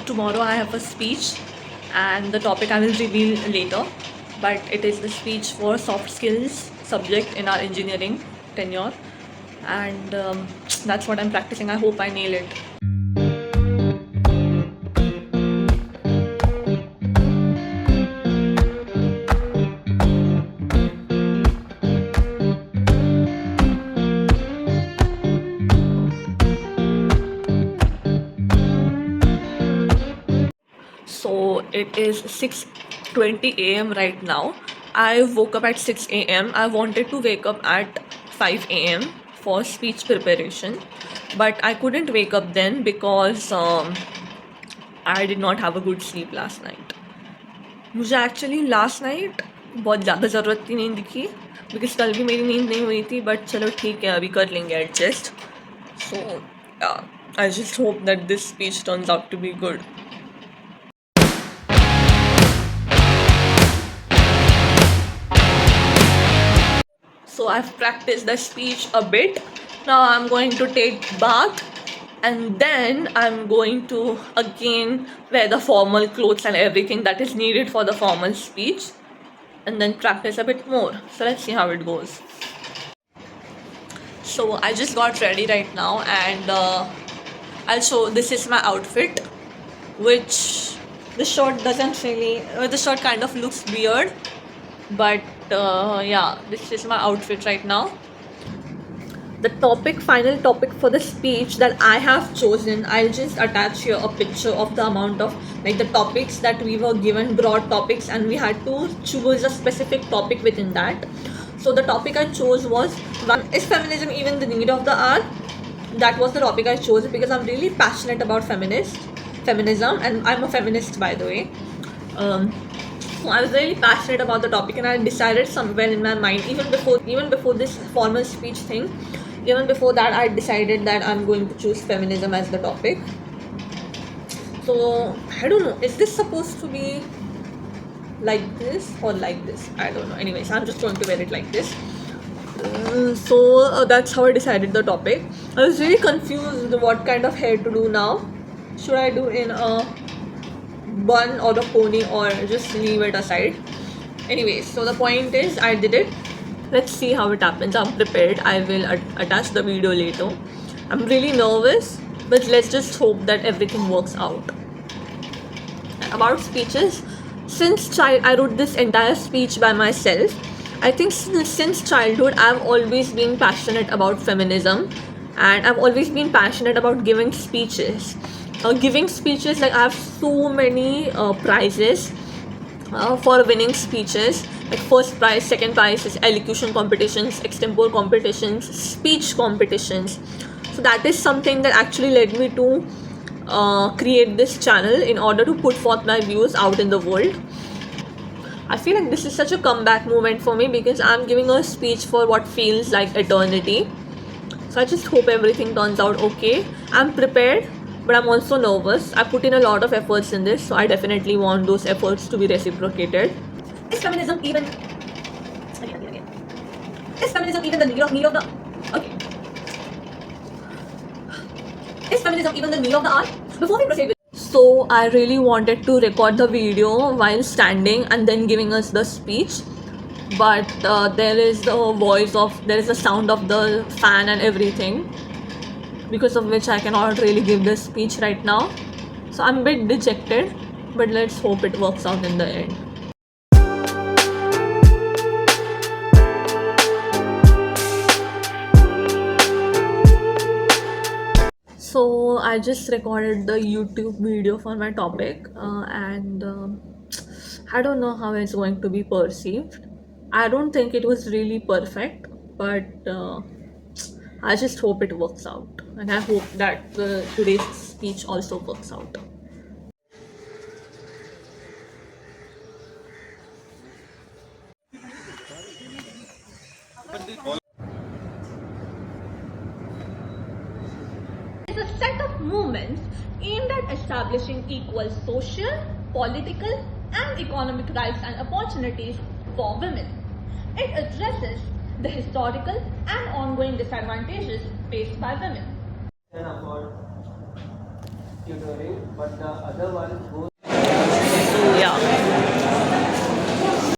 Tomorrow I have a speech, and the topic I will reveal later, but it is the speech for soft skills subject in our engineering tenure, and that's what I'm practicing. I hope I nail it. So it is 6:20 a.m. right now. I woke up at 6 a.m. I wanted to wake up at 5 a.m. for speech preparation, but I couldn't wake up then because I did not have a good sleep last night. मुझे actually last night बहुत ज़्यादा ज़रूरत थी नींद की, because कल भी मेरी नींद नहीं हुई थी, बट चलो ठीक है, अभी कर लेंगे adjust. So I just hope that this speech turns out to be good. So I've practiced the speech a bit. Now I'm going to take bath, and then I'm going to again wear the formal clothes and everything that is needed for the formal speech, and then practice a bit more. So let's see how it goes. So I just got ready right now, and I'll show. This is my outfit, which the shirt doesn't really. The shirt kind of looks weird, but yeah, this is my outfit right now. The final topic for the speech that I have chosen, I'll just attach here a picture of the amount of like the topics that we were given, broad topics, and we had to choose a specific topic within that. So the topic I chose was, is feminism even the need of the hour? That was the topic I chose because I'm really passionate about feminism, and I'm a feminist, by the way. So I was really passionate about the topic, and I decided somewhere in my mind, even before this formal speech thing, even before that, I decided that I'm going to choose feminism as the topic. So I don't know, is this supposed to be like this or like this? I don't know. Anyways, I'm just going to wear it like this. So that's how I decided the topic. I was really confused what kind of hair to do now. Should I do in a bun or a pony, or just leave it aside? Anyways, so the point is I did it. Let's see how it happens. I'm prepared. I will attach the video later. I'm really nervous, but let's just hope that everything works out. About speeches, I wrote this entire speech by myself. I think since childhood I've always been passionate about feminism, and I've always been passionate about giving speeches. Like I have so many prizes for winning speeches, like first prize, second prize is elocution competitions, extempore competitions, speech competitions. So that is something that actually led me to create this channel in order to put forth my views out in the world. I feel like this is such a comeback moment for me because I'm giving a speech for what feels like eternity. So I just hope everything turns out okay. I'm prepared, but I'm also nervous. I put in a lot of efforts in this, so I definitely want those efforts to be reciprocated. Is feminism even the need of the okay? Is feminism even the need of the hour? Before we proceed with, so I really wanted to record the video while standing and then giving us the speech, but there is the sound of the fan and everything, because of which I cannot really give this speech right now. So I'm a bit dejected, but let's hope it works out in the end. So I just recorded the YouTube video for my topic, and I don't know how it's going to be perceived. I don't think it was really perfect, but I just hope it works out, and I hope that today's speech also works out. It's a set of movements aimed at establishing equal social, political, and economic rights and opportunities for women. It addresses the historical and ongoing disadvantages faced by women. tutorial, but the other one goes